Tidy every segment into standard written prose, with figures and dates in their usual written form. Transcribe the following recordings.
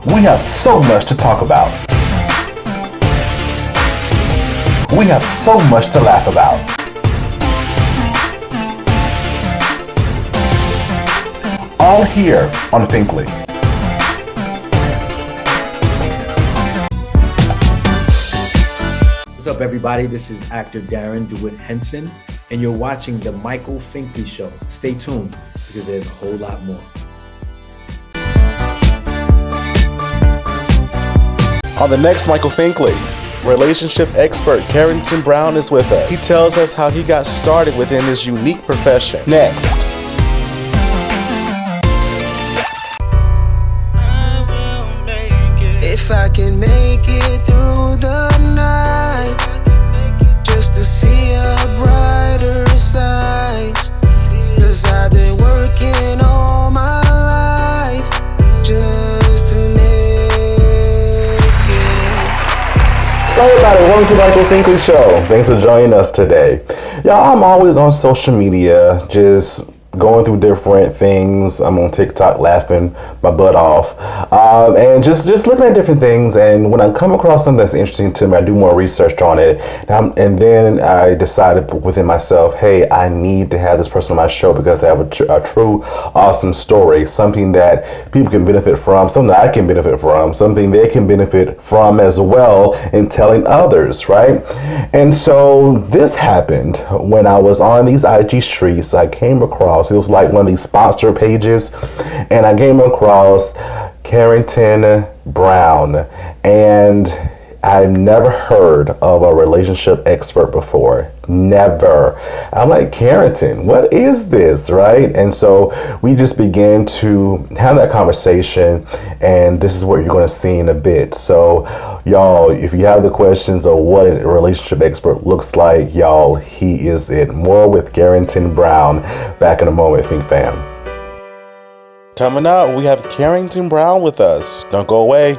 We have so much to talk about. We have so much to laugh about. All here on Finkley. What's up, everybody? This is actor Darren DeWitt Henson, and you're watching the Michael Finkley Show. Stay tuned, because there's a whole lot more. On the next Michael Finkley, relationship expert Carrington Brown is with us. He tells us how he got started within this unique profession. Next. I will make it. If I can make it through the night, just to see a brighter side, 'cause I've been working all my life just to make it. Hello everybody, welcome to the Michael Finkley Show. Thanks for joining us today. Y'all, I'm always on social media, just going through different things. I'm on TikTok laughing my butt off, and just looking at different things. And when I come across something that's interesting to me, I do more research on it, and then I decided within myself, hey, I need to have this person on my show because they have a true awesome story, something that people can benefit from, something that I can benefit from, something they can benefit from as well in telling others, right? And so this happened when I was on these IG streets. I came across, it was like one of these sponsor pages, and I came across Carrington Brown, and I've never heard of a relationship expert before. Never. I'm like, Carrington, what is this, right? And so we just began to have that conversation, and this is what you're going to see in a bit. So y'all, if you have the questions of what a relationship expert looks like, y'all, he is it. More with Carrington Brown back in a moment, Think Fam. Coming up, we have Carrington Brown with us. Don't go away.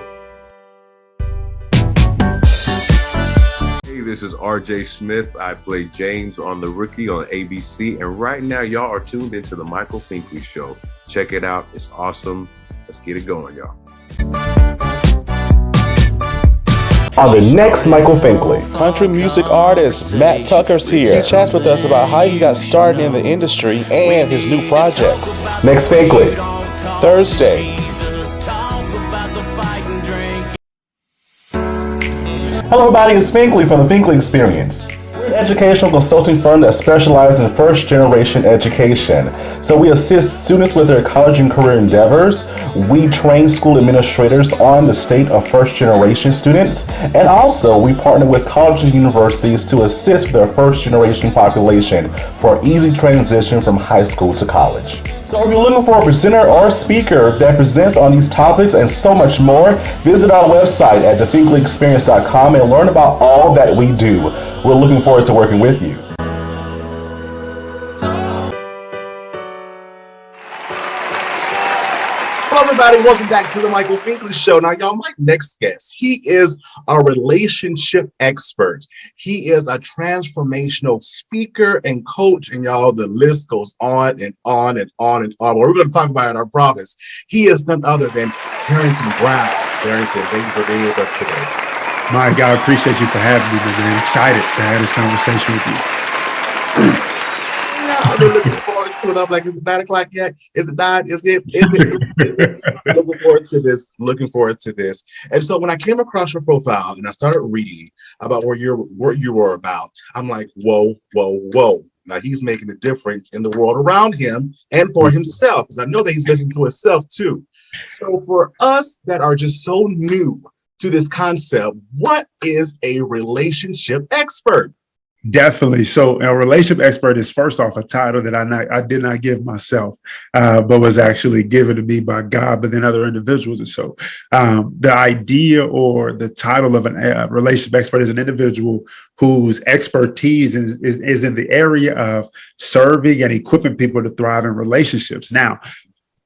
This is RJ Smith. I play James on The Rookie on ABC. And right now, y'all are tuned into the Michael Finkley Show. Check it out. It's awesome. Let's get it going, y'all. On the next Michael Finkley, country music artist Matt Tucker's here. He chats with us about how he got started in the industry and his new projects. Next Finkley, Thursday. Hello everybody, it's Finkley from the Finkley Experience. We're an educational consulting firm that specializes in first generation education. So we assist students with their college and career endeavors. We train school administrators on the state of first generation students. And also we partner with colleges and universities to assist their first generation population for easy transition from high school to college. So if you're looking for a presenter or a speaker that presents on these topics and so much more, visit our website at thefinkleyexperience.com and learn about all that we do. We're looking forward to working with you. Hello, everybody. Welcome back to the Michael Finkley Show. Now, y'all, my next guest, he is a relationship expert. He is a transformational speaker and coach, and y'all, the list goes on and on and on and on. What we're going to talk about, I promise. He is none other than Carrington Brown. Carrington, thank you for being with us today. My God, I appreciate you for having me, man. I'm excited to have this conversation with you. Yeah, I've been looking forward to it. I'm like, is it 9 o'clock yet? Is it 9? Is it? Looking forward to this. Looking forward to this. And so when I came across your profile and I started reading about what you were about, I'm like, whoa, whoa, whoa. Now he's making a difference in the world around him and for himself, because I know that he's listening to himself too. So for us that are just so new to this concept, what is a relationship expert? Definitely. So a relationship expert is first off a title that I did not give myself, but was actually given to me by God, but then other individuals. And so the idea or the title of a relationship expert is an individual whose expertise is in the area of serving and equipping people to thrive in relationships. Now,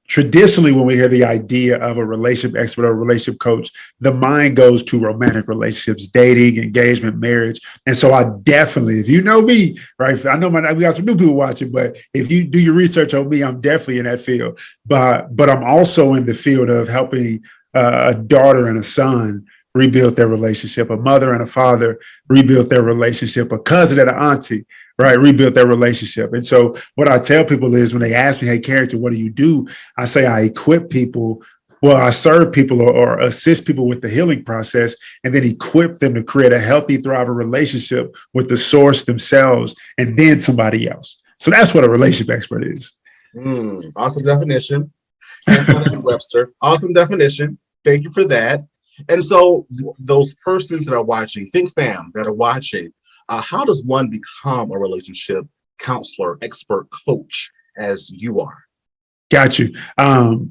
traditionally, when we hear the idea of a relationship expert or a relationship coach, the mind goes to romantic relationships, dating, engagement, marriage. And so I definitely, if you know me, right, I know we got some new people watching, but if you do your research on me, I'm definitely in that field. But I'm also in the field of helping A daughter and a son rebuilt their relationship. A mother and a father rebuilt their relationship. A cousin and an auntie, right, rebuilt their relationship. And so what I tell people is when they ask me, hey, Carrington, what do you do? I say I equip people. Well, I serve people or assist people with the healing process and then equip them to create a healthy, thriving relationship with the source themselves and then somebody else. So that's what a relationship expert is. Awesome definition. Webster. Awesome definition. Thank you for that. And so those persons that are watching, think fam that are watching, how does one become a relationship counselor, expert, coach as you are? Got you.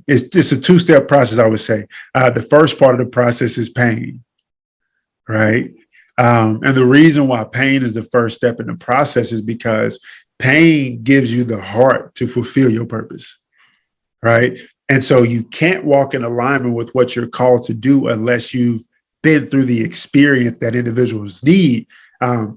It's a two-step process, I would say. The first part of the process is pain, right? And the reason why pain is the first step in the process is because pain gives you the heart to fulfill your purpose, right? And so you can't walk in alignment with what you're called to do unless you've been through the experience that individuals need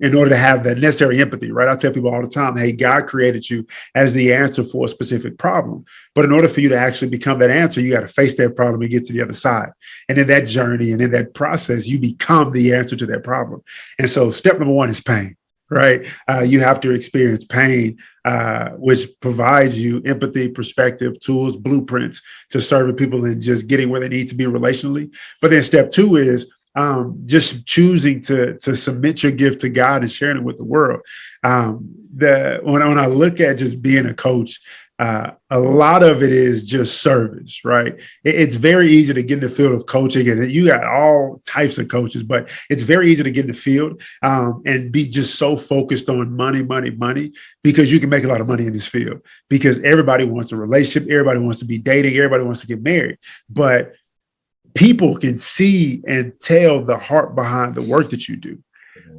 in order to have that necessary empathy, right? I tell people all the time, hey, God created you as the answer for a specific problem. But in order for you to actually become that answer, you got to face that problem and get to the other side. And in that journey and in that process, you become the answer to that problem. And so step number one is pain, right? You have to experience pain, which provides you empathy, perspective, tools, blueprints to serving people and just getting where they need to be relationally. But then step two is just choosing to submit your gift to God and sharing it with the world. When I look at just being a coach, a lot of it is just service, right? It's very easy to get in the field of coaching, and you got all types of coaches, but it's very easy to get in the field and be just so focused on money, because you can make a lot of money in this field because everybody wants a relationship. Everybody wants to be dating. Everybody wants to get married, but people can see and tell the heart behind the work that you do,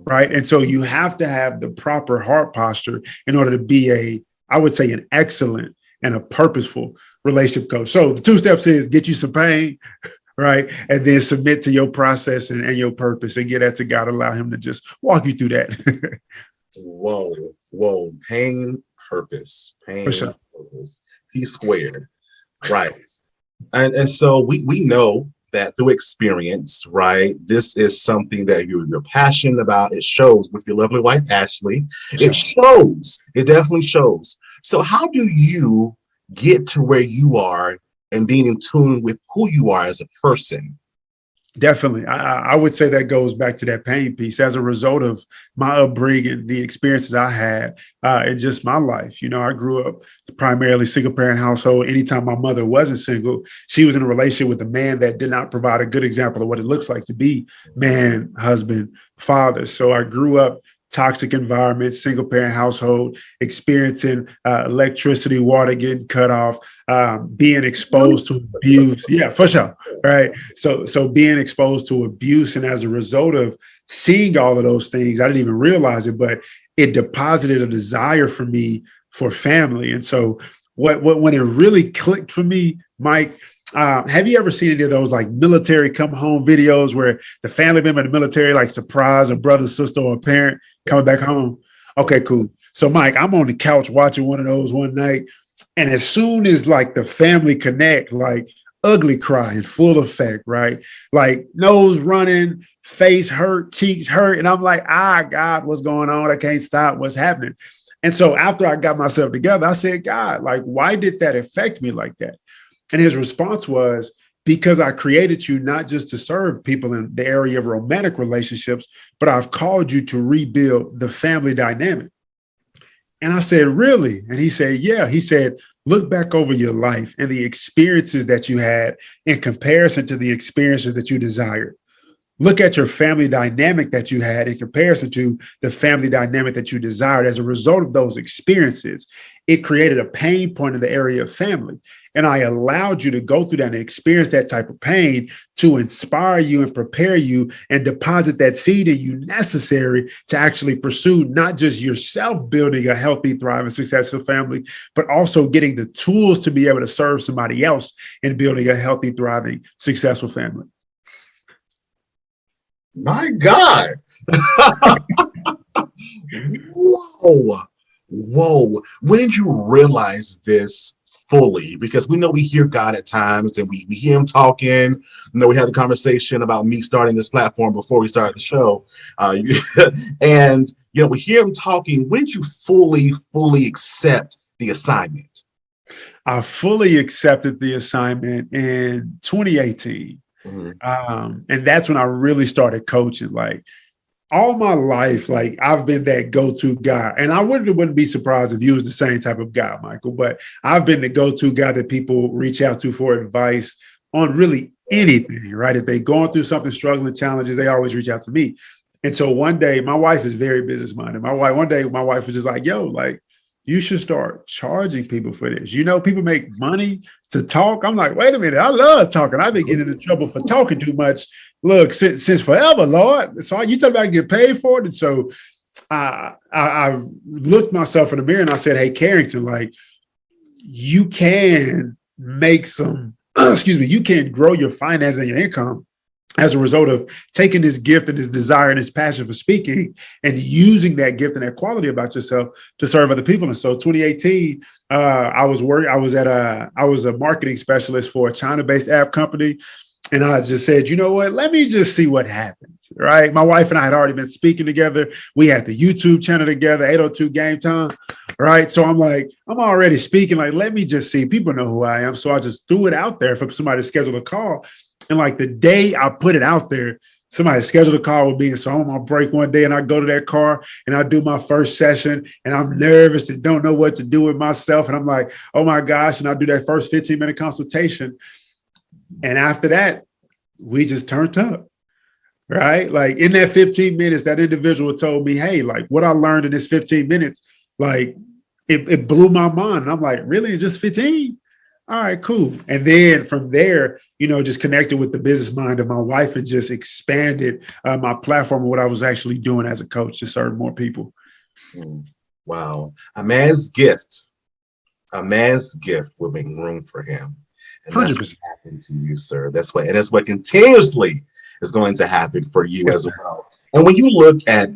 right? And so you have to have the proper heart posture in order to be I would say, an excellent and a purposeful relationship coach. So the two steps is get you some pain, right? And then submit to your process and your purpose and get that to God, allow him to just walk you through that. Whoa. Pain, purpose, For sure. purpose, P squared, right? And so we know that through experience, right? This is something that you're passionate about. It shows with your lovely wife, Ashley. It shows. It definitely shows. So how do you get to where you are and being in tune with who you are as a person? Definitely. I would say that goes back to that pain piece as a result of my upbringing, the experiences I had in just my life. You know, I grew up primarily single parent household. Anytime my mother wasn't single, she was in a relationship with a man that did not provide a good example of what it looks like to be man, husband, father. So I grew up toxic environment, single parent household, experiencing electricity, water getting cut off, being exposed to abuse. Yeah, for sure. Right. So being exposed to abuse. And as a result of seeing all of those things, I didn't even realize it, but it deposited a desire for me for family. And so when it really clicked for me, Mike, have you ever seen any of those like military come home videos where the family member in the military like surprise a brother, sister, or a parent coming back home? Okay, cool. So Mike, I'm on the couch watching one of those one night. And as soon as like the family connect, like ugly cry in full effect, right? Like nose running, face hurt, cheeks hurt. And I'm like, God, what's going on? I can't stop. What's happening? And so after I got myself together, I said, God, like, why did that affect me like that? And his response was, because I created you not just to serve people in the area of romantic relationships, but I've called you to rebuild the family dynamic. And I said, really? And he said, yeah. He said, look back over your life and the experiences that you had in comparison to the experiences that you desired. Look at your family dynamic that you had in comparison to the family dynamic that you desired. As a result of those experiences, it created a pain point in the area of family. And I allowed you to go through that and experience that type of pain to inspire you and prepare you and deposit that seed in you necessary to actually pursue not just yourself building a healthy, thriving, successful family, but also getting the tools to be able to serve somebody else in building a healthy, thriving, successful family. My God. Whoa. When did you realize this fully, because we know we hear God at times and we hear him talking. We had the conversation about me starting this platform before we started the show. And, we hear him talking. When did you fully accept the assignment? I fully accepted the assignment in 2018. And that's when I really started coaching. Like, all my life, like, I've been that go-to guy. And I wouldn't be surprised if you was the same type of guy, Michael, but I've been the go-to guy that people reach out to for advice on really anything, right? If they're going through something, struggling, challenges, they always reach out to me. And so one day, my wife is very business-minded. One day, my wife was just like, yo, like, you should start charging people for this. People make money to talk. I'm like, wait a minute, I love talking. I've been getting into trouble for talking too much. Look, since forever, Lord. So you talking about get paid for it? And so I looked myself in the mirror and I said, hey, Carrington, like, you can make some, you can grow your finance and your income as a result of taking this gift and this desire and this passion for speaking and using that gift and that quality about yourself to serve other people. And so 2018, I was a marketing specialist for a China-based app company. And I just said, you know what, let me just see what happens, right? My wife and I had already been speaking together. We had the YouTube channel together, 802 Game Time, right? So I'm like, I'm already speaking, like, let me just see. People know who I am. So I just threw it out there for somebody to schedule a call. And like the day I put it out there, somebody scheduled a call with me. And so I'm on my break one day and I go to that car and I do my first session and I'm nervous and don't know what to do with myself. And I'm like, oh my gosh. And I do that first 15-minute consultation. And after that, we just turned up, right? Like in that 15 minutes, that individual told me, hey, like what I learned in this 15 minutes, like it blew my mind. And I'm like, really? Just 15? All right, cool. And then from there, just connected with the business mind of my wife and just expanded my platform of what I was actually doing as a coach to serve more people. Wow. A man's gift will make room for him. And 100%. That's what happened to you, sir. That's what continuously is going to happen for you as well. And when you look at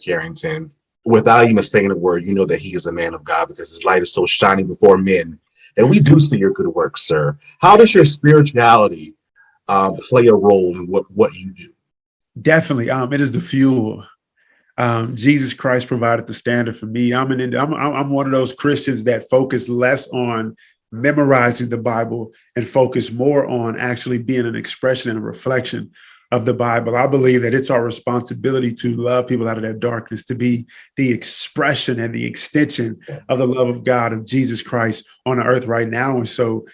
Carrington, without even saying a word, you know that he is a man of God because his light is so shining before men. And we do see your good work, sir. How does your spirituality play a role in what you do? Definitely. It is the fuel. Jesus Christ provided the standard for me. I'm one of those Christians that focus less on memorizing the Bible and focus more on actually being an expression and a reflection of the Bible. I believe that it's our responsibility to love people out of their darkness, to be the expression and the extension of the love of God, of Jesus Christ on the earth right now. And so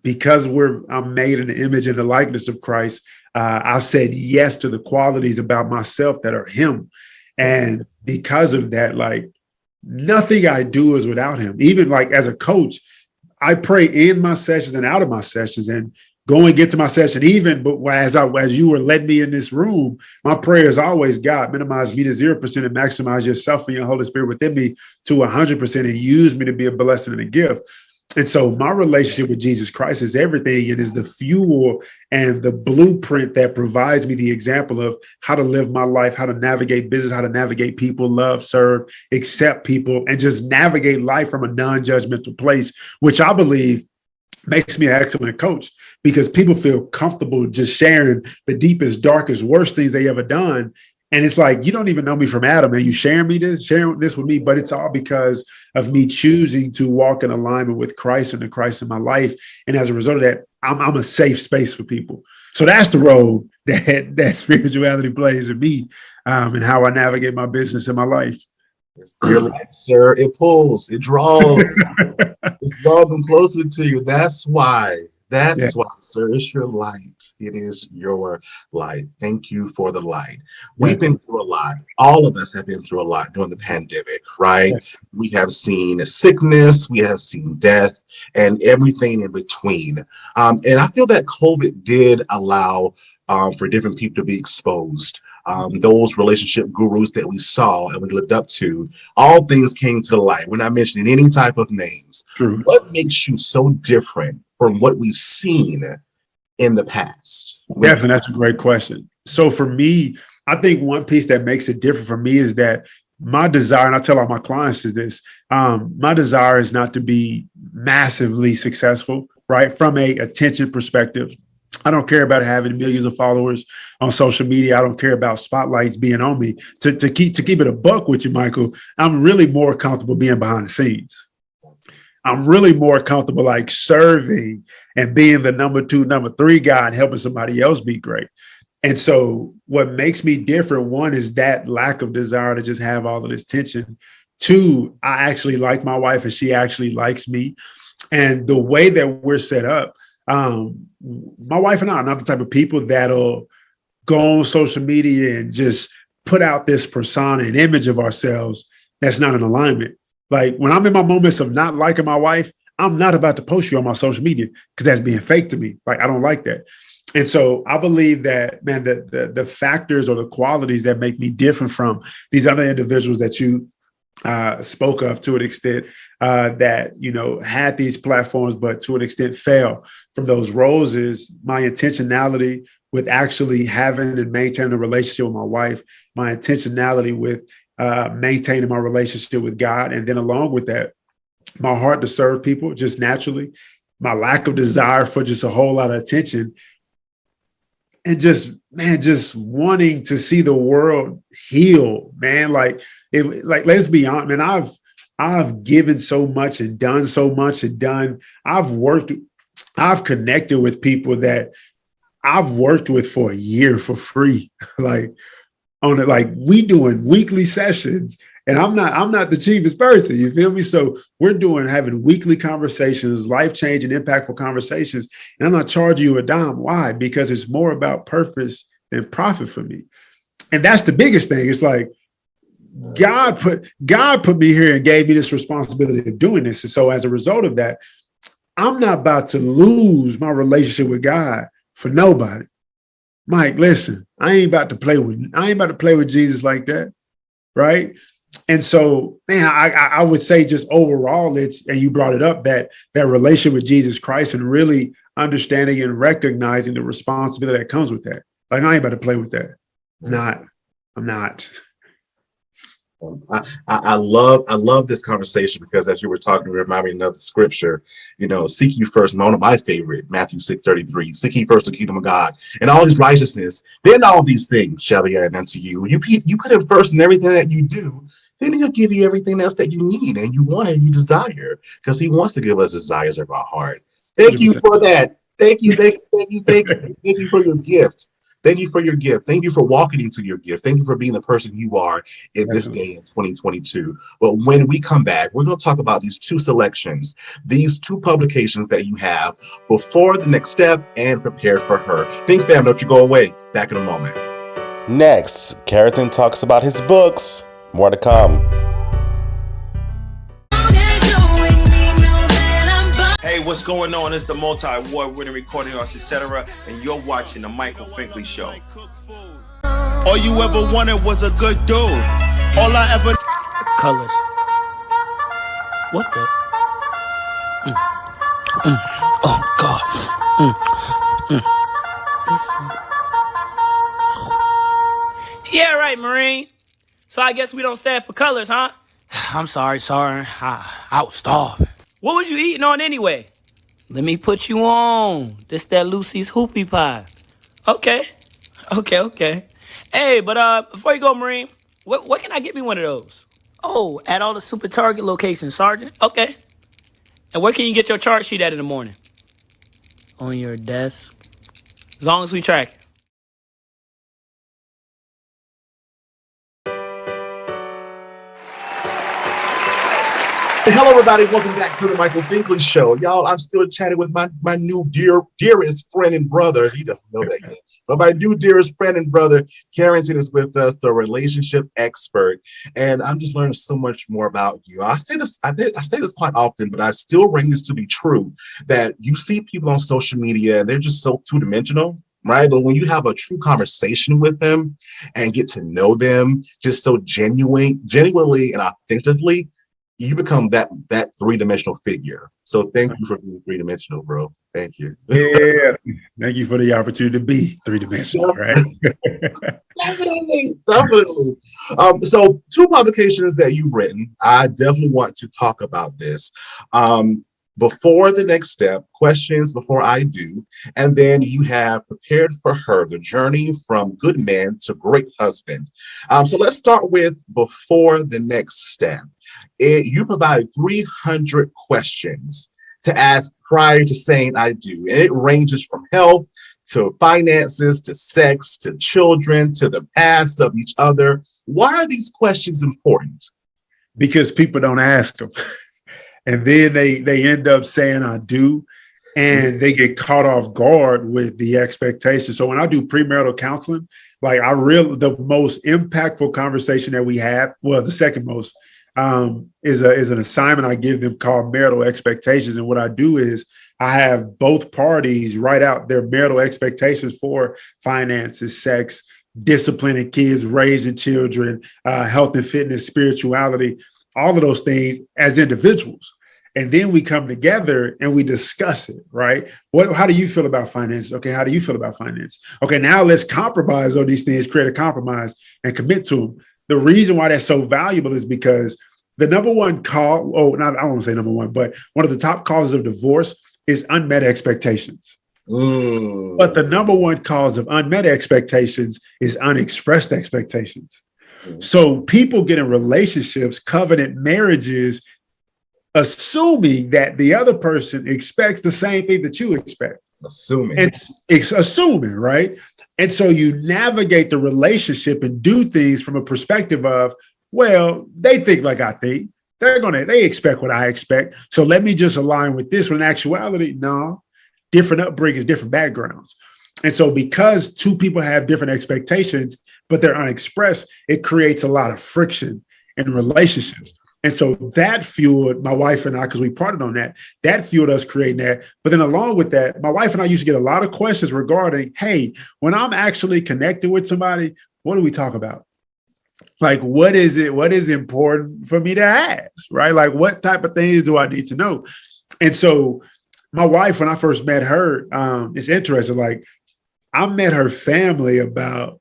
because I'm made in the image and the likeness of Christ, I've said yes to the qualities about myself that are him. And because of that, like nothing I do is without him. Even like as a coach, I pray in my sessions and out of my sessions and go and get to my session. But as you were led me in this room, my prayer is always, God, minimize me to 0% and maximize yourself and your Holy Spirit within me to 100% and use me to be a blessing and a gift. And so my relationship with Jesus Christ is everything. It is the fuel and the blueprint that provides me the example of how to live my life, how to navigate business, how to navigate people, love, serve, accept people, and just navigate life from a non-judgmental place, which I believe makes me an excellent coach because people feel comfortable just sharing the deepest, darkest, worst things they ever done. And it's like, you don't even know me from Adam and you sharing this with me, but it's all because of me choosing to walk in alignment with Christ and the Christ in my life. And as a result of that, I'm a safe space for people. So that's the role that spirituality plays in me and how I navigate my business and my life. Your light, sir, it pulls, it draws, it draws them closer to you. That's why, sir, it's your light. It is your light. Thank you for the light. We've been through a lot. All of us have been through a lot during the pandemic, right? Yes. We have seen sickness, we have seen death, and everything in between. And I feel that COVID did allow for different people to be exposed. Those relationship gurus that we saw and we looked up to, all things came to the light. We're not mentioning any type of names. True. What makes you so different from what we've seen in the past? Definitely, that's a great question. So for me, I think one piece that makes it different for me is that my desire, and I tell all my clients is this, my desire is not to be massively successful, right? From a attention perspective. I don't care about having millions of followers on social media. I don't care about spotlights being on me. To keep it a buck with you, Michael, I'm really more comfortable being behind the scenes. I'm really more comfortable like serving and being the number 2, number 3 guy and helping somebody else be great. And so what makes me different, one, is that lack of desire to just have all of this tension. 2, I actually like my wife and she actually likes me. And the way that we're set up, my wife and I are not the type of people that'll go on social media and just put out this persona and image of ourselves that's not in alignment. Like when I'm in my moments of not liking my wife, I'm not about to post you on my social media because that's being fake to me. Like I don't like that. And so I believe that, man, the factors or the qualities that make me different from these other individuals that you spoke of to an extent that, you know, had these platforms, but to an extent fell from those roles is my intentionality with actually having and maintaining a relationship with my wife, my intentionality with maintaining my relationship with God. And then along with that, my heart to serve people just naturally, my lack of desire for just a whole lot of attention, and just wanting to see the world heal, man. Like let's be honest, man, I've given so much and done so much I've connected with people that I've worked with for a year for free. Like on it, like we doing weekly sessions and I'm not the cheapest person. You feel me? So we're having weekly conversations, life-changing, impactful conversations. And I'm not charging you a dime. Why? Because it's more about purpose than profit for me. And that's the biggest thing. It's like, God put me here and gave me this responsibility of doing this. And so as a result of that, I'm not about to lose my relationship with God for nobody. Mike, listen, I ain't about to play with Jesus like that. Right. And so, man, I would say just overall, and you brought it up, that relationship with Jesus Christ and really understanding and recognizing the responsibility that comes with that. Like, I ain't about to play with that. I'm not. I love this conversation because as you were talking, you remind me of the scripture, you know, seek you first, one of my favorite, Matthew 6:33, seek ye first the kingdom of God and all his righteousness, then all these things shall be added unto you. You put him first in everything that you do, then he'll give you everything else that you need and you want and you desire, because he wants to give us desires of our heart. Thank 100%. You for that. Thank you for your gift. Thank you for your gift. Thank you for walking into your gift. Thank you for being the person you are in this day in 2022. But when we come back, we're going to talk about these 2 selections, these 2 publications that you have, Before the Next Step and Prepared for Her. Think fam, don't you go away. Back in a moment. Next, Carrington talks about his books. More to come. Hey, what's going on? It's the multi-award winning recording artist, etc. And you're watching the Michael Finkley Show. All you ever wanted was a good dude. All I ever... Colors. What the? Oh, God. This one. Yeah, right, Marine. So I guess we don't stand for colors, huh? I'm sorry. I was starving. What was you eating on anyway? Let me put you on. This that Lucy's hoopie pie. Okay. Hey, but before you go, Marine, what can I get me one of those? Oh, at all the Super Target locations, Sergeant. Okay. And where can you get your chart sheet at in the morning? On your desk. As long as we track it. Hello, everybody. Welcome back to the Michael Finkley Show. Y'all, I'm still chatting with my new dearest friend and brother. He doesn't know that yet. But my new dearest friend and brother, Carrington, is with us, the relationship expert. And I'm just learning so much more about you. I say this quite often, but I still bring this to be true, that you see people on social media, and they're just so two-dimensional. Right. But when you have a true conversation with them and get to know them just so genuinely and authentically, you become that three-dimensional figure. So thank you for being three-dimensional, bro. Thank you. Yeah. Thank you for the opportunity to be three-dimensional, right? Definitely. So 2 publications that you've written, I definitely want to talk about this. Before the next step, questions before I do, and then you have Prepared for Her, the journey from good man to great husband. So let's start with Before the Next Step. You provided 300 questions to ask prior to saying I do, and it ranges from health to finances to sex to children to the past of each other. Why are these questions important? Because people don't ask them. And then they end up saying I do, and they get caught off guard with the expectations. So when I do premarital counseling, like the most impactful conversation that we have, well, the second most, is an assignment I give them called marital expectations. And what I do is I have both parties write out their marital expectations for finances, sex, disciplining kids, raising children, health and fitness, spirituality, all of those things as individuals. And then we come together and we discuss it, right? How do you feel about finances? Okay, how do you feel about finance? Okay, now let's compromise on these things, create a compromise and commit to them. The reason why that's so valuable is because the number one I don't want to say number one, but one of the top causes of divorce is unmet expectations. But the number one cause of unmet expectations is unexpressed expectations. So people get in relationships, covenant marriages, assuming that the other person expects the same thing that you expect. Assuming, right? And so you navigate the relationship and do things from a perspective of, well, they think like I think. They expect what I expect. So let me just align with this. When in actuality, no, different upbringings, different backgrounds. And so because 2 people have different expectations, but they're unexpressed, it creates a lot of friction in relationships. And so that fueled my wife and I, because we parted on that fueled us creating that. But then along with that, my wife and I used to get a lot of questions regarding, hey, when I'm actually connected with somebody, what do we talk about? Like, what is important for me to ask, right? Like, what type of things do I need to know? And so my wife, when I first met her, it's interesting. Like, I met her family about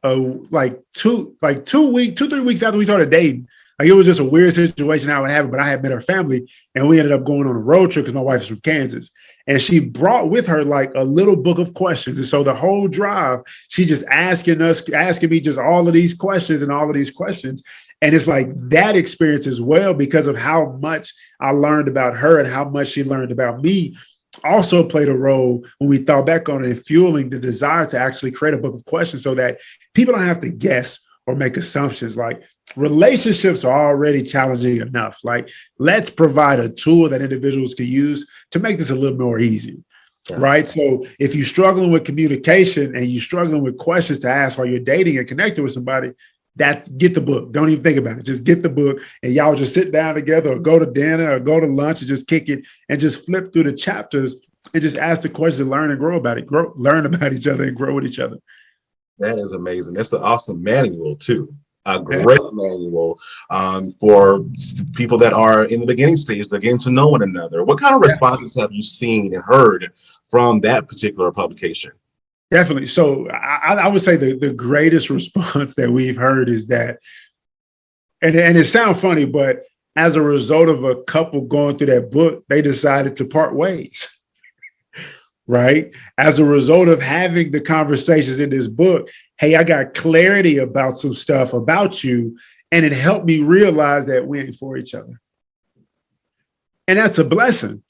2 3 weeks after we started dating. Like, it was just a weird situation how it happened, but I had met her family and we ended up going on a road trip because my wife is from Kansas. And she brought with her like a little book of questions. And so the whole drive, she just asking me just all of these questions. And it's like that experience as well, because of how much I learned about her and how much she learned about me, also played a role when we thought back on it and fueling the desire to actually create a book of questions so that people don't have to guess or make assumptions. Like, relationships are already challenging enough. Like, let's provide a tool that individuals can use to make this a little more easy, right? So if you're struggling with communication and you're struggling with questions to ask while you're dating and connecting with somebody, get the book. Don't even think about it. Just get the book and y'all just sit down together or go to dinner or go to lunch and just kick it and just flip through the chapters and just ask the questions, learn and grow about it, learn about each other and grow with each other. That is amazing. That's an awesome manual too. A great manual for people that are in the beginning stage, they're getting to know one another. What kind of responses have you seen and heard from that particular publication? Definitely. So I would say the greatest response that we've heard is that, and it sounds funny, but as a result of a couple going through that book, they decided to part ways. Right? As a result of having the conversations in this book, hey, I got clarity about some stuff about you, and it helped me realize that we ain't for each other. And that's a blessing,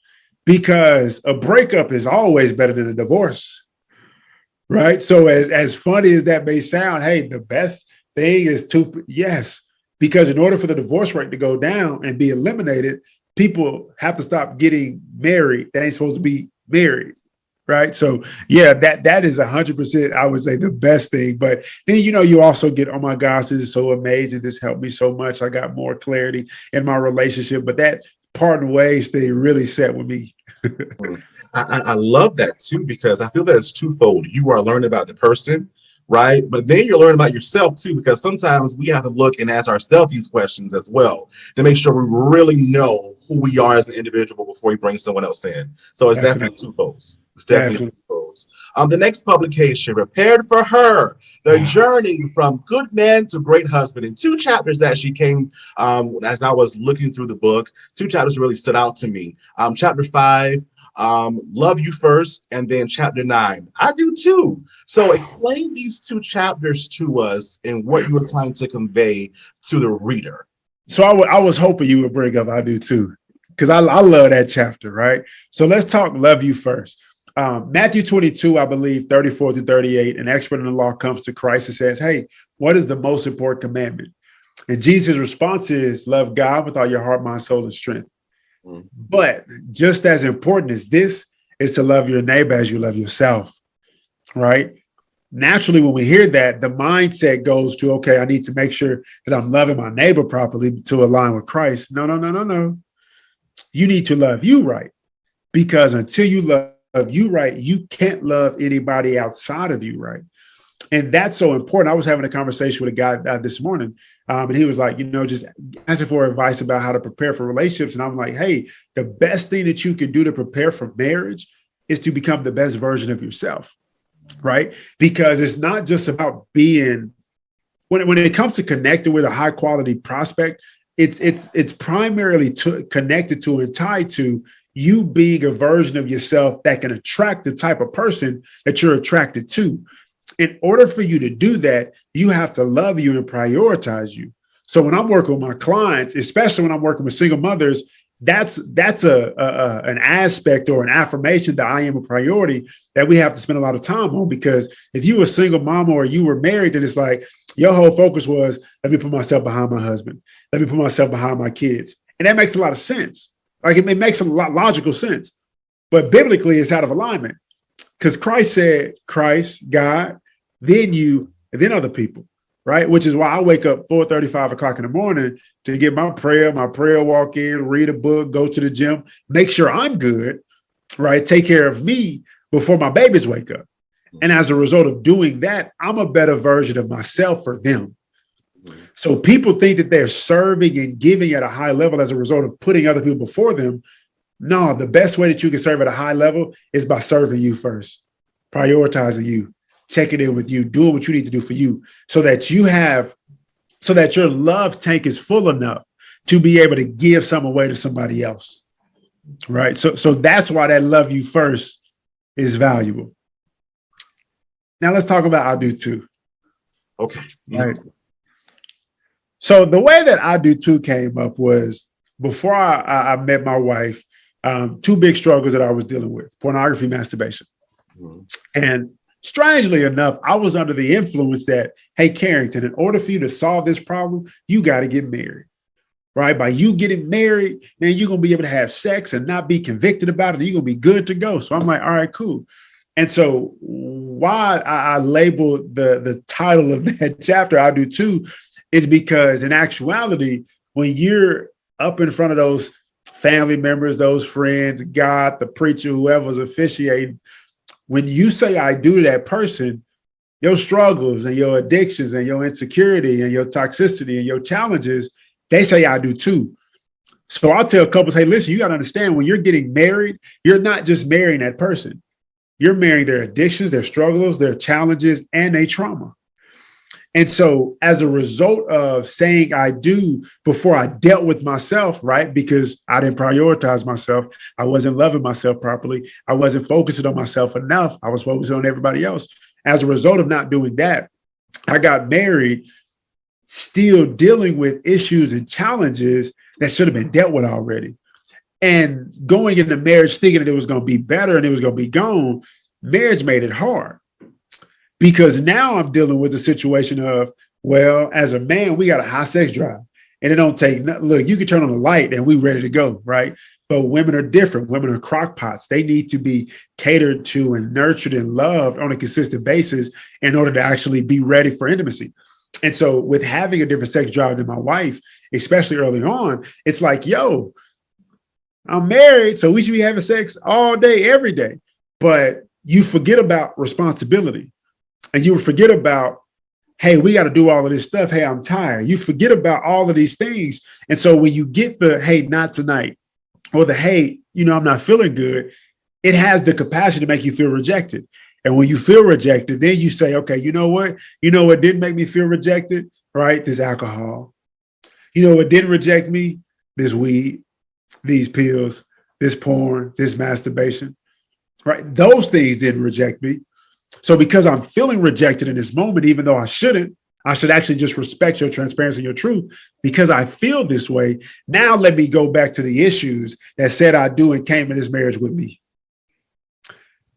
because a breakup is always better than a divorce, right? So as funny as that may sound, hey, the best thing is yes, because in order for the divorce rate to go down and be eliminated, people have to stop getting married that ain't supposed to be married. Right. So, yeah, that is 100%, I would say, the best thing. But then, you also get, oh, my gosh, this is so amazing. This helped me so much. I got more clarity in my relationship. But that parting ways thing really set with me. I love that, too, because I feel that it's twofold. You are learning about the person, right? But then you're learning about yourself too, because sometimes we have to look and ask ourselves these questions as well to make sure we really know who we are as an individual before we bring someone else in. So it's definitely twofold. It's definitely twofold. The next publication, Prepared for Her, The Journey from Good Man to Great Husband. In 2 chapters that she came, as I was looking through the book, 2 chapters really stood out to me. Chapter 5, Love You First, and then chapter 9, I Do Too. So explain these 2 chapters to us and what you were trying to convey to the reader. So I was hoping you would bring up I Do Too, because I love that chapter, right? So let's talk Love You First. Matthew 22, I believe, 34 to 38, an expert in the law comes to Christ and says, hey, what is the most important commandment? And Jesus' response is, love God with all your heart, mind, soul, and strength. But just as important as this is to love your neighbor as you love yourself, right? Naturally, when we hear that, the mindset goes to, okay, I need to make sure that I'm loving my neighbor properly to align with Christ. No. You need to love you right, because until you love you right, you can't love anybody outside of you right. And that's so important. I was having a conversation with a guy this morning, and he was like, just asking for advice about how to prepare for relationships. And I'm like, hey, the best thing that you can do to prepare for marriage is to become the best version of yourself, right? Because it's not just about being, when it comes to connecting with a high quality prospect, it's primarily connected to and tied to you being a version of yourself that can attract the type of person that you're attracted to. In order for you to do that, you have to love you and prioritize you. So when I'm working with my clients, especially when I'm working with single mothers, that's an aspect or an affirmation that I am a priority that we have to spend a lot of time on. Because if you were a single mom or you were married, then it's like your whole focus was, let me put myself behind my husband. Let me put myself behind my kids. And that makes a lot of sense. Like it makes a lot logical sense, but biblically it's out of alignment, because Christ said, Christ, God, then you, and then other people, right? Which is why I wake up 4:30, 5 o'clock in the morning to get my prayer walk in, read a book, go to the gym, make sure I'm good, right? Take care of me before my babies wake up. And as a result of doing that, I'm a better version of myself for them. So people think that they're serving and giving at a high level as a result of putting other people before them. No, the best way that you can serve at a high level is by serving you first, prioritizing you, checking in with you, doing what you need to do for you, so that your love tank is full enough to be able to give some away to somebody else. Right. So that's why that love you first is valuable. Now let's talk about I Do Too. Okay. Right. So the way that I Do Too came up was before I met my wife, 2 big struggles that I was dealing with: pornography, masturbation. And strangely enough, I was under the influence that, hey, Carrington, in order for you to solve this problem, you got to get married, right? By you getting married, man, you're going to be able to have sex and not be convicted about it. You're going to be good to go. So I'm like, all right, cool. And so why I labeled the title of that chapter, I Do Too, is because in actuality, when you're up in front of those family members, those friends, God, the preacher, whoever's officiating, when you say I do to that person, your struggles and your addictions and your insecurity and your toxicity and your challenges, they say I do too. So I'll tell couples, hey, listen, you got to understand, when you're getting married, you're not just marrying that person. You're marrying their addictions, their struggles, their challenges, and their trauma. And so as a result of saying I do before I dealt with myself, right, because I didn't prioritize myself, I wasn't loving myself properly, I wasn't focusing on myself enough, I was focusing on everybody else. As a result of not doing that, I got married still dealing with issues and challenges that should have been dealt with already. And going into marriage thinking that it was going to be better and it was going to be gone, marriage made it hard. Because now I'm dealing with the situation of, well, as a man, we got a high sex drive, and it don't take, look, you can turn on the light and we ready to go, right? But women are different. Women are crock pots. They need to be catered to and nurtured and loved on a consistent basis in order to actually be ready for intimacy. And so with having a different sex drive than my wife, especially early on, it's like, yo, I'm married, so we should be having sex all day, every day. But you forget about responsibility. And you would forget about, hey, we got to do all of this stuff. Hey, I'm tired. You forget about all of these things. And so when you get the, hey, not tonight, or the, hey, I'm not feeling good, it has the capacity to make you feel rejected. And when you feel rejected, then you say, okay, you know what? What didn't make me feel rejected, right? This alcohol. What didn't reject me? This weed, these pills, this porn, this masturbation, right? Those things didn't reject me. So because I'm feeling rejected in this moment, even though I shouldn't, I should actually just respect your transparency and your truth. Because I feel this way, now let me go back to the issues that said I do and came in this marriage with me.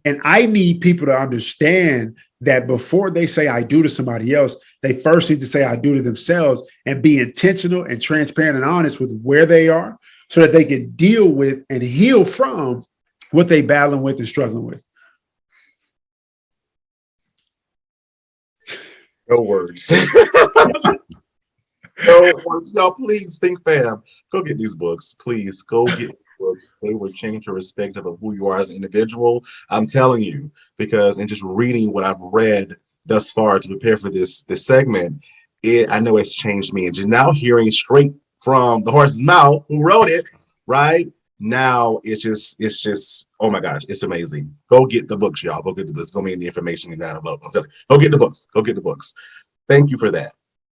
And I need people to understand that before they say I do to somebody else, they first need to say I do to themselves and be intentional and transparent and honest with where they are so that they can deal with and heal from what they battling with and struggling with. No words. No words. Y'all, please, Think Fam, go get these books. Please go get books. They will change your perspective of who you are as an individual. I'm telling you, because in just reading what I've read thus far to prepare for this segment, I know it's changed me. And just now hearing straight from the horse's mouth who wrote it, right? Now it's just, oh my gosh, it's amazing. Go get the books, y'all. Go get the books. Go make the information you got about. I'm telling you, go get the books. Go get the books. Thank you for that.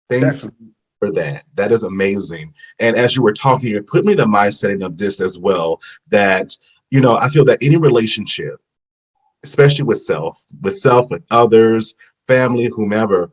Thank you for that. That is amazing. And as you were talking, it put me in the mindset of this as well, that, I feel that any relationship, especially with self, with others, family, whomever,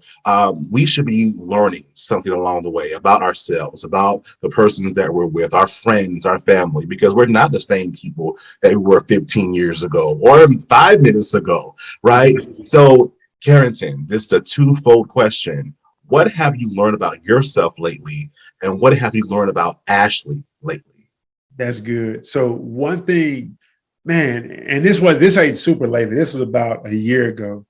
we should be learning something along the way about ourselves, about the persons that we're with, our friends, our family, because we're not the same people that we were 15 years ago or 5 minutes ago, right? So, Carrington, this is a twofold question. What have you learned about yourself lately, and what have you learned about Ashley lately? That's good. So one thing, man, and this ain't super lately. This was about a year ago.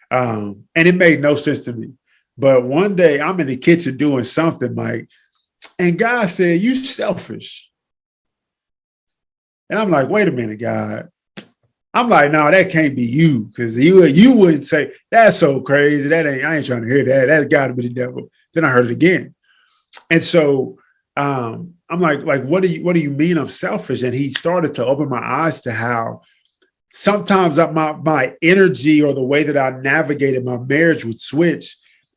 And it made no sense to me. But one day I'm in the kitchen doing something, Mike, and God said, "You selfish." And I'm like, wait a minute, God. I'm like, no, that can't be you, because you wouldn't say, that's so crazy. I ain't trying to hear that. That's got to be the devil. Then I heard it again. And so I'm like, what do you mean I'm selfish? And he started to open my eyes to how sometimes my energy or the way that I navigated my marriage would switch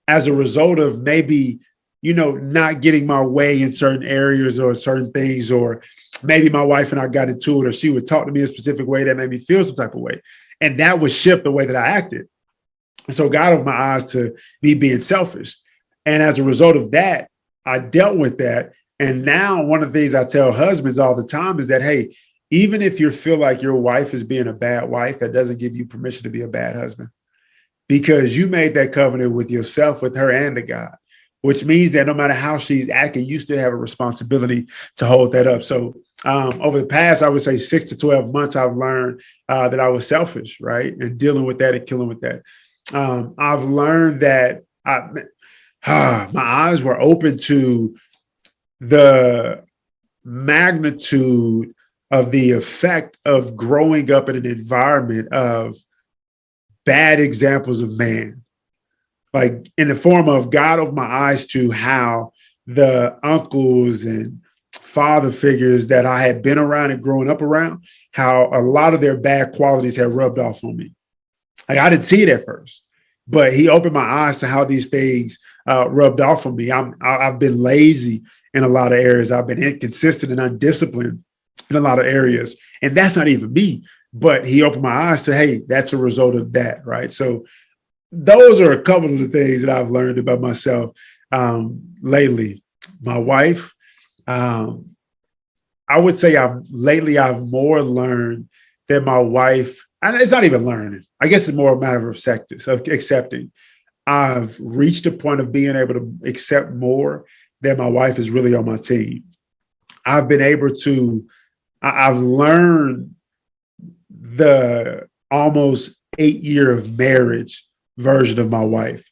as a result of maybe, not getting my way in certain areas or certain things, or maybe my wife and I got into it, or she would talk to me a specific way that made me feel some type of way. And that would shift the way that I acted. And so God opened my eyes to me being selfish. And as a result of that, I dealt with that. And now one of the things I tell husbands all the time is that, hey, even if you feel like your wife is being a bad wife, that doesn't give you permission to be a bad husband, because you made that covenant with yourself, with her, and the God, which means that no matter how she's acting, you still have a responsibility to hold that up. So over the past, I would say 6 to 12 months, I've learned that I was selfish, right? And dealing with that and killing with that. I've learned that my eyes were open to the magnitude of the effect of growing up in an environment of bad examples of man. Like in the form of God opened my eyes to how the uncles and father figures that I had been around and growing up around, how a lot of their bad qualities had rubbed off on me. Like I didn't see it at first, but he opened my eyes to how these things rubbed off on me. I've been lazy in a lot of areas. I've been inconsistent and undisciplined in a lot of areas. And that's not even me, but he opened my eyes to, hey, that's a result of that, right? So those are a couple of the things that I've learned about myself lately. My wife, I would say I've more learned that my wife, and it's not even learning, I guess it's more a matter of accepting. I've reached a point of being able to accept more that my wife is really on my team. I've been able to, I've learned the almost 8-year of marriage version of my wife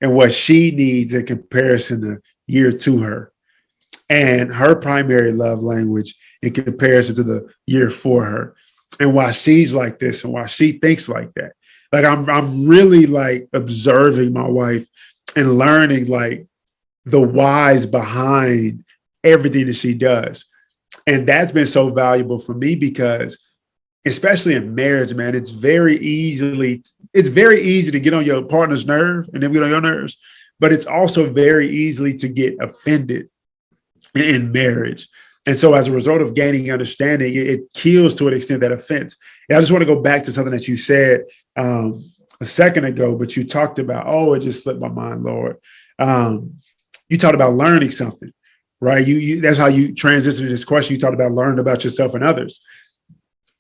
and what she needs in comparison to year 2 her, and her primary love language in comparison to the year 4 her, and why she's like this and why she thinks like that. Like I'm really like observing my wife and learning like the whys behind everything that she does. And that's been so valuable for me because especially in marriage, man, it's very easy to get on your partner's nerve and then get on your nerves, but it's also very easily to get offended in marriage. And so as a result of gaining understanding, it kills to an extent that offense. And I just want to go back to something that you said a second ago, but you talked about, it just slipped my mind, Lord. You talked about learning something, right? You that's how you transitioned to this question. You talked about learning about yourself and others.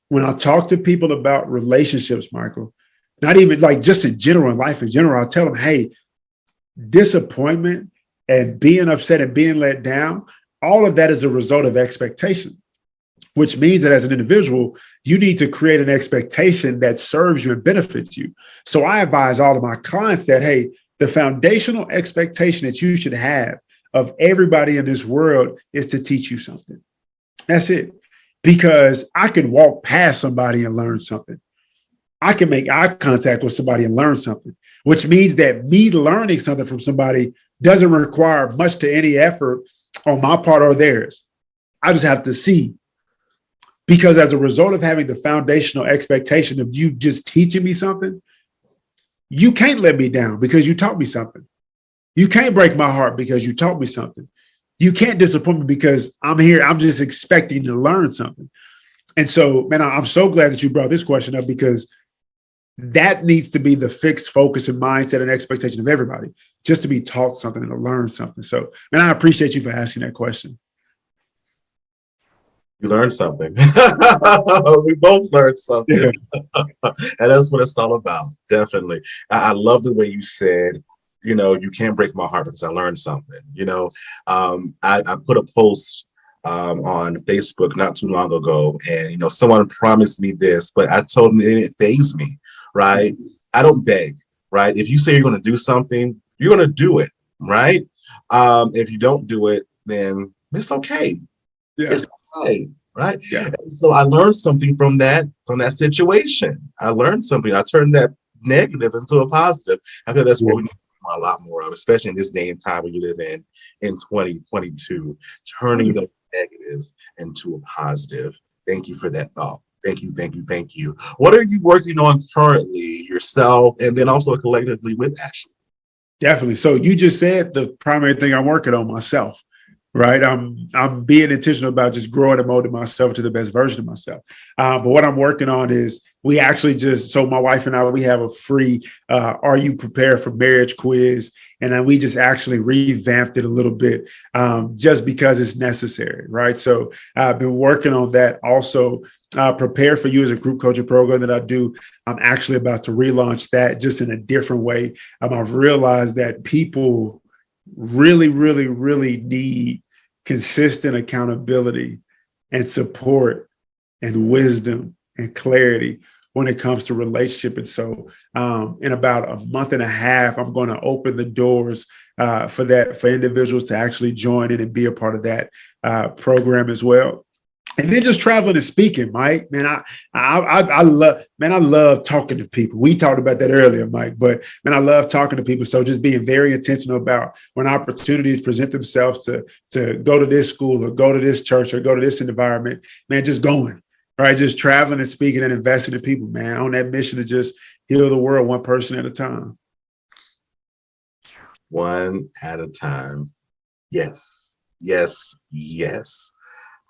When I talk to people about relationships, Michael, not even like just in general, in life in general, I'll tell them, hey, disappointment and being upset and being let down, all of that is a result of expectation, which means that as an individual, you need to create an expectation that serves you and benefits you. So I advise all of my clients that, hey, the foundational expectation that you should have of everybody in this world is to teach you something. That's it. Because I can walk past somebody and learn something. I can make eye contact with somebody and learn something, which means that me learning something from somebody doesn't require much to any effort on my part or theirs. I just have to see. Because as a result of having the foundational expectation of you just teaching me something, you can't let me down because you taught me something. You can't break my heart because you taught me something. You can't disappoint me because I'm here. I'm just expecting to learn something. And so, man, I'm so glad that you brought this question up because that needs to be the fixed focus and mindset and expectation of everybody, just to be taught something and to learn something. So, man, I appreciate you for asking that question. You learned something. We both learned something. And that's what it's all about. Definitely. I love the way you said, you can't break my heart because I learned something. I put a post on Facebook not too long ago, and someone promised me this, but I told them it didn't faze me, right? I don't beg, right? If you say you're going to do something, you're going to do it, right? If you don't do it, then it's okay. Yeah. It's okay, right? Yeah. And so I learned something from that situation. I learned something. I turned that negative into a positive. I think that's what we need a lot more of, especially in this day and time we live in 2022, turning the negatives into a positive. Thank you for that thought. Thank you. What are you working on currently yourself and then also collectively with Ashley? Definitely. So you just said the primary thing I'm working on myself, right? I'm being intentional about just growing and molding myself to the best version of myself. But what I'm working on is we actually so my wife and I, we have a free Are You Prepared for Marriage quiz. And then we just actually revamped it a little bit just because it's necessary, right? So I've been working on that. Also, Prepare for You is a group coaching program that I do. I'm actually about to relaunch that just in a different way. I've realized that people really, really, really need consistent accountability and support and wisdom and clarity when it comes to relationship. And so in about a month and a half, I'm going to open the doors for individuals to actually join in and be a part of that program as well. And then just traveling and speaking, Mike, man, I love talking to people. We talked about that earlier, Mike, but man, I love talking to people. So just being very intentional about when opportunities present themselves to go to this school or go to this church or go to this environment, man, just going, right? Just traveling and speaking and investing in people, man, on that mission to just heal the world one person at a time. One at a time. Yes.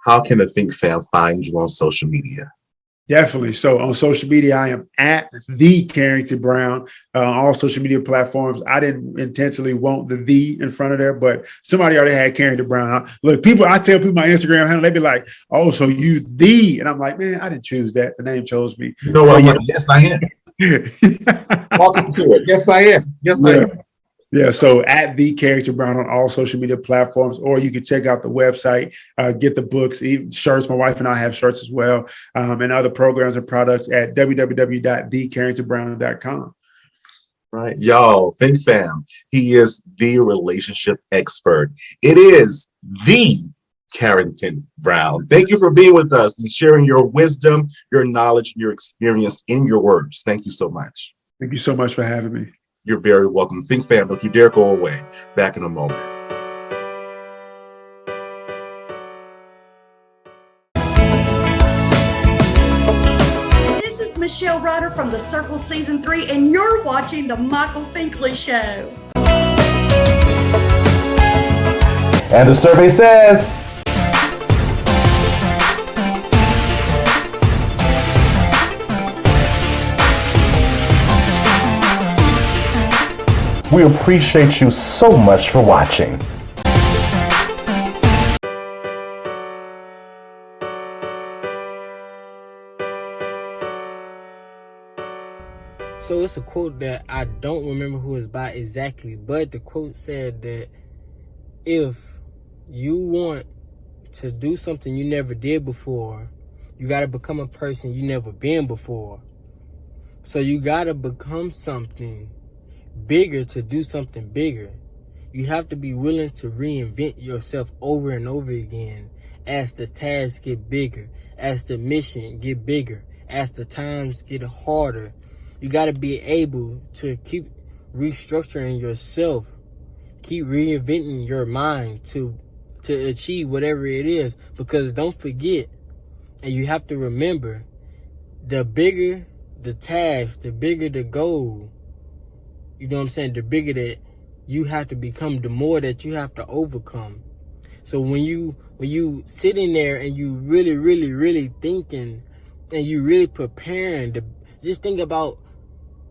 How can the Think Fam find you on social media? Definitely. So on social media, I am at the Carrington Brown on all social media platforms. I didn't intentionally want the in front of there, but somebody already had Carrington Brown. Look, I tell people my Instagram handle, they be like, "Oh, so you the?" And I'm like, "Man, I didn't choose that. The name chose me." You know what? Yes, I am. Welcome to it. Yes, I am. I am. Yeah, so at the Carrington Brown on all social media platforms, or you can check out the website, get the books, even shirts. My wife and I have shirts as well, and other programs and products at www.thecarringtonbrown.com. Right, y'all, Think Fam, he is the relationship expert. It is the Carrington Brown. Thank you for being with us and sharing your wisdom, your knowledge, your experience in your words. Thank you so much. Thank you so much for having me. You're very welcome. Think fam, don't you dare go away. Back in a moment. This is Michelle Ryder from The Circle Season 3, and you're watching The Michael Finkley Show. And the survey says, we appreciate you so much for watching. So it's a quote that I don't remember who it's by exactly, but the quote said that if you want to do something you never did before, you got to become a person you never been before. So you got to become something bigger to do something bigger. You have to be willing to reinvent yourself over and over again as the tasks get bigger, as the mission get bigger, as the times get harder. You got to be able to keep restructuring yourself, keep reinventing your mind to achieve whatever it is. Because don't forget, and you have to remember, the bigger the task, the bigger the goal, you know what I'm saying, the bigger that you have to become, the more that you have to overcome. So when you sitting there and you really thinking and you really preparing to just think about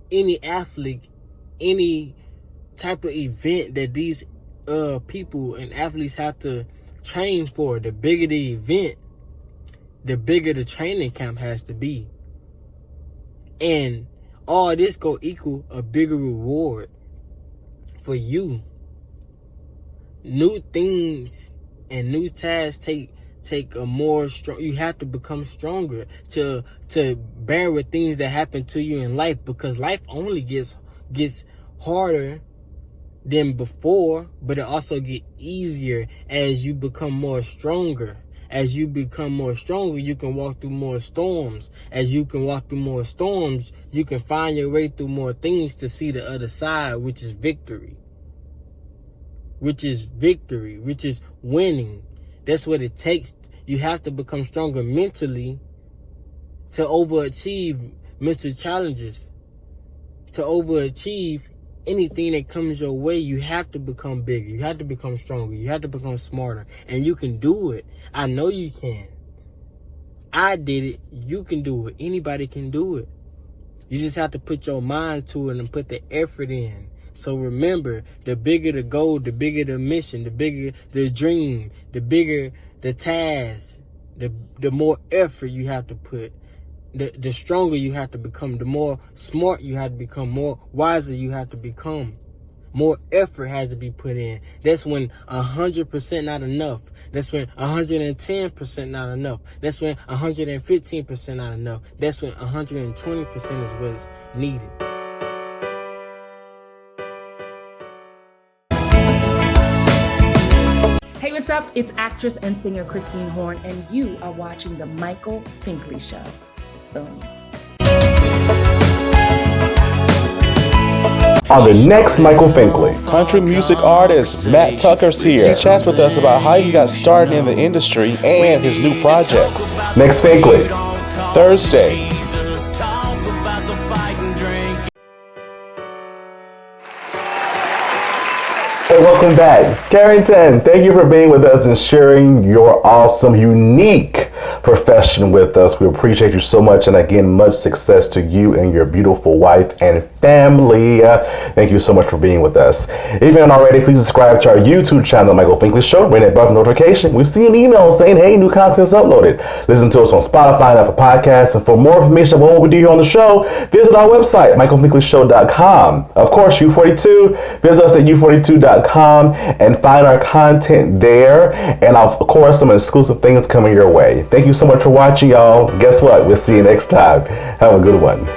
any athlete, any type of event that these people and athletes have to train for, the bigger the event, the bigger the training camp has to be. And all this go equal a bigger reward for you. New things and new tasks take a more strong. You have to become stronger to bear with things that happen to you in life, because life only gets harder than before, but it also get easier as you become more stronger. As you become more stronger, you can walk through more storms. As you can walk through more storms, you can find your way through more things to see the other side, which is victory. Which is victory, which is winning. That's what it takes. You have to become stronger mentally to overachieve mental challenges. To overachieve anything that comes your way, you have to become bigger. You have to become stronger. You have to become smarter. And you can do it. I know you can. I did it. You can do it. Anybody can do it. You just have to put your mind to it and put the effort in. So remember, the bigger the goal, the bigger the mission, the bigger the dream, the bigger the task, the more effort you have to put. The stronger you have to become, the more smart you have to become, more wiser you have to become. More effort has to be put in. That's when 100% not enough. That's when 110% not enough. That's when 115% not enough. That's when 120% is what's needed. Hey, what's up? It's actress and singer Christine Horn, and you are watching The Michael Finkley Show. Boom. On the next Michael Finkley, country music artist Matt Tucker's here. He chats with us about how he got started in the industry and his new projects. Next Finkley, Thursday. Hey, welcome back. Carrington, thank you for being with us and sharing your awesome, unique profession with us. We appreciate you so much, and again, much success to you and your beautiful wife and family. Thank you so much for being with us. If you haven't already, please subscribe to our YouTube channel, Michael Finkley Show. Ring that bell notification. We see an email saying, hey, new content's uploaded. Listen to us on Spotify and Apple Podcasts. And for more information about what we do here on the show, visit our website, michaelfinkleyshow.com. Of course, YOU42. Visit us at YOU42.com and find our content there. And of course, some exclusive things coming your way. Thank you so much for watching, y'all. Guess what? We'll see you next time. Have a good one.